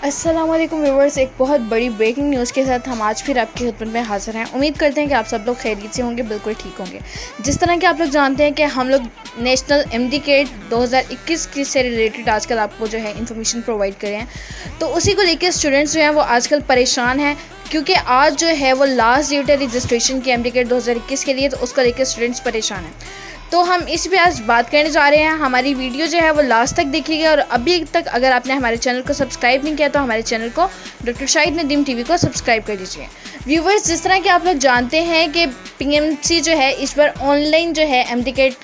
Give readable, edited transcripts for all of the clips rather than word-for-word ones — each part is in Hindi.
अस्सलामुअलैकुम व्यूवर्स, एक बहुत बड़ी ब्रेकिंग न्यूज़ के साथ हम आज फिर आपकी खिदमत में हाजिर हैं। उम्मीद करते हैं कि आप सब लोग खैरियत से होंगे, बिल्कुल ठीक होंगे। जिस तरह के आप लोग जानते हैं कि हम लोग नेशनल एमडी-कैट 2021 की से रिलेटेड आजकल आपको जो है इन्फॉर्मेशन प्रोवाइड कर रहे हैं, तो उसी को लेकर स्टूडेंट्स जो हैं वो आजकल परेशान हैं, क्योंकि आज जो है वो लास्ट डेट है रजिस्ट्रेशन की एमडी-कैट 2021 के लिए, तो उसको लेकर स्टूडेंट्स परेशान हैं। तो हम इस पे आज बात करने जा रहे हैं। हमारी वीडियो जो है वो लास्ट तक देखिएगा, और अभी तक अगर आपने हमारे चैनल को सब्सक्राइब नहीं किया तो हमारे चैनल को डॉक्टर शाहिद नदीम टीवी को सब्सक्राइब कर दीजिए। व्यूवर्स, जिस तरह कि आप लोग जानते हैं कि पीएमसी जो है इस बार ऑनलाइन जो है एमडी-कैट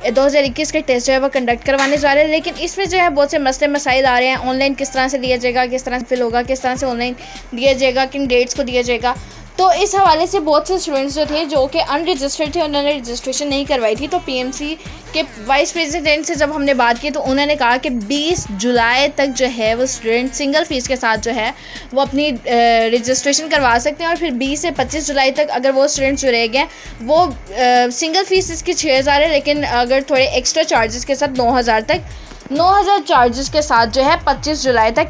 2021 के टेस्ट जो है वो कंडक्ट करवाने जा रहे हैं, लेकिन इसमें जो है बहुत से मसले मसाइल आ रहे हैं। ऑनलाइन किस तरह से दिया जाएगा, किस तरह से फिल होगा, किस तरह से ऑनलाइन दिया जाएगा, किन डेट्स को दिया जाएगा। तो इस हवाले से बहुत से स्टूडेंट्स जो थे जो कि अनरजिस्टर्ड थे, उन्होंने रजिस्ट्रेशन नहीं करवाई थी। तो पीएमसी के वाइस प्रेसिडेंट से जब हमने बात की तो उन्होंने कहा कि 20 जुलाई तक जो है वो स्टूडेंट सिंगल फ़ीस के साथ जो है वो अपनी रजिस्ट्रेशन करवा सकते हैं, और फिर 20 से 25 जुलाई तक अगर वो स्टूडेंट्स जो रह गए वो सिंगल फ़ीस इसकी 6000 है, लेकिन अगर थोड़े एक्स्ट्रा चार्जेस के साथ 9000 चार्जेस के साथ जो है 25 जुलाई तक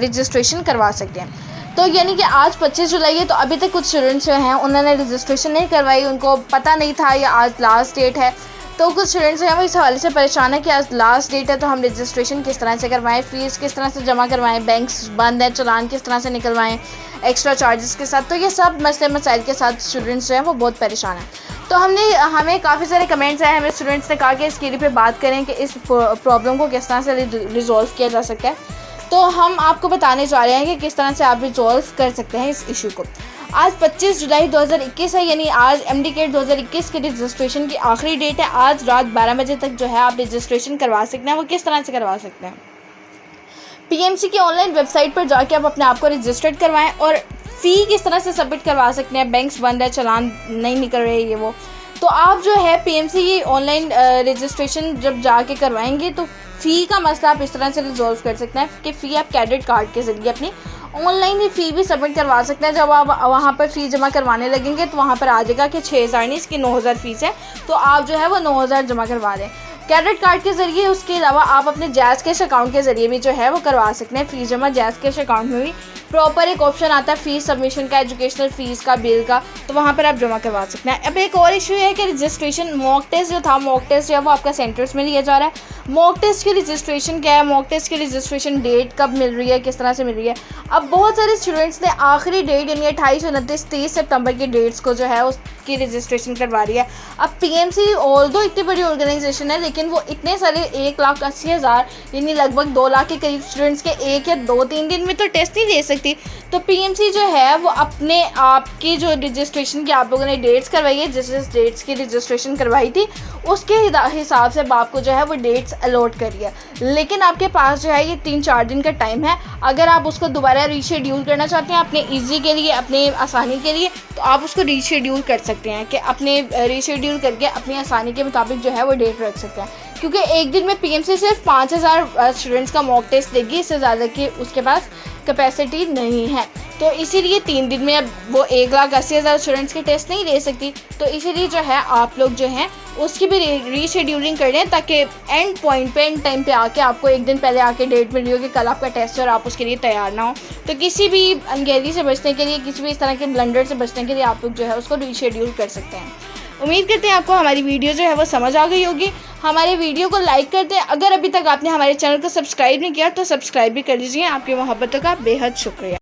रजिस्ट्रेशन करवा सकते हैं। तो यानी कि आज 25 जुलाई है, तो अभी तक कुछ स्टूडेंट्स जो हैं उन्होंने रजिस्ट्रेशन नहीं करवाई, उनको पता नहीं था या आज लास्ट डेट है। तो कुछ स्टूडेंट्स जो हैं वो इस हवाले से परेशान है कि आज लास्ट डेट है, तो हम रजिस्ट्रेशन किस तरह से करवाएं, फ़ीस किस तरह से जमा करवाएं, बैंक्स बंद है, चालान किस तरह से निकलवाएं एक्स्ट्रा चार्जेस के साथ। तो ये सब मसले मसाइल के साथ स्टूडेंट्स जो हैं वो बहुत परेशान हैं। तो हमें काफ़ी सारे कमेंट्स आए, हमें स्टूडेंट्स ने कहा कि इसके लिए पे बात करें कि इस प्रॉब्लम को किस तरह से रिजॉल्व किया जा सकता है। तो हम आपको बताने जा रहे हैं कि किस तरह से आप रिजॉल्व कर सकते हैं इस इशू को। आज 25 जुलाई 2021 है, यानी आज एमडी-कैट 2021 के रजिस्ट्रेशन की आखिरी डेट है। आज रात 12 बजे तक जो है आप रजिस्ट्रेशन करवा सकते हैं। वो किस तरह से करवा सकते हैं? पीएमसी की ऑनलाइन वेबसाइट पर जाके आप अपने आप को रजिस्टर्ड करवाएं, और फ़ी किस तरह से सबमिट करवा सकते हैं। बैंक्स बंद है, चालान नहीं निकल रहे, ये वो। तो आप जो है पीएमसी की ऑनलाइन रजिस्ट्रेशन जब जाके करवाएंगे तो फ़ी का मसला आप इस तरह से रिजॉल्व कर सकते हैं कि फ़ी आप क्रेडिट कार्ड के ज़रिए अपनी ऑनलाइन ही फ़ी भी सबमिट करवा सकते हैं। जब आप वहाँ पर फ़ी जमा करवाने लगेंगे तो वहाँ पर आ जाएगा कि 6000 नहीं, इसकी 9000 फ़ीस है, तो आप जो है वो 9000 जमा करवा दें क्रेडिट कार्ड के ज़रिए। उसके अलावा आप अपने जैज़ कैश अकाउंट के ज़रिए भी जो है वो करवा सकते हैं फ़ीस जमा। जैज़ कैश अकाउंट में भी प्रॉपर एक ऑप्शन आता है फ़ीस सबमिशन का, एजुकेशनल फ़ीस का, बिल का, तो वहाँ पर आप जमा करवा सकते हैं। अब एक और इशू है कि रजिस्ट्रेशन मॉक टेस्ट जो था, मॉक टेस्ट जो है वो आपका सेंटर्स में लिया जा रहा है। मॉक टेस्ट की रजिस्ट्रेशन क्या है, मॉक टेस्ट की रजिस्ट्रेशन डेट कब मिल रही है, किस तरह से मिल रही है। अब बहुत सारे स्टूडेंट्स ने आखिरी डेट यानी 28, 29, 30 सितंबर की डेट्स को जो है उसकी रजिस्ट्रेशन करवा रही है। अब पीएमसी ऑल्दो इतनी बड़ी ऑर्गेनाइजेशन है, लेकिन वो इतने सारे 1,80,000 यानी लगभग 2 लाख के करीब स्टूडेंट्स के 1 या 2-3 दिन में तो टेस्ट नहीं दे सकती। तो पीएमसी जो है वो अपने आप की जो रजिस्ट्रेशन की आप लोगों ने डेट्स करवाई है, जिस डेट्स की रजिस्ट्रेशन करवाई थी उसके हिसाब से आपको जो है वो डेट्स अलॉट करी है। लेकिन आपके पास जो है ये 3-4 दिन का टाइम है। अगर आप उसको दोबारा रीशेड्यूल करना चाहते हैं अपने ईजी के लिए, अपने आसानी के लिए, तो आप उसको रीशेड्यूल कर सकते हैं कि अपने रीशेड्यूल करके अपनी आसानी के मुताबिक जो है वो डेट रख सकते हैं। क्योंकि एक दिन में पीएमसी सिर्फ 5000 स्टूडेंट्स का मॉक टेस्ट देगी, इससे ज़्यादा की उसके पास कैपेसिटी नहीं है। तो इसीलिए 3 दिन में अब वो 1,80,000 स्टूडेंट्स के टेस्ट नहीं ले सकती। तो इसीलिए जो है आप लोग जो हैं उसकी भी रीशेड्यूलिंग कर लें, ताकि एंड पॉइंट पे, एंड टाइम पे आके आपको एक दिन पहले आके डेट मिल रही हो कि कल आपका टेस्ट है और आप उसके लिए तैयार ना हो। तो किसी भी अनगहरी से बचने के लिए, किसी भी इस तरह के ब्लंडर से बचने के लिए आप लोग जो है उसको रीशेड्यूल कर सकते हैं। उम्मीद करते हैं आपको हमारी वीडियो जो है वो समझ आ गई होगी। हमारे वीडियो को लाइक कर दें। अगर अभी तक आपने हमारे चैनल को सब्सक्राइब नहीं किया तो सब्सक्राइब भी कर लीजिए। आपकी मोहब्बतों का बेहद शुक्रिया।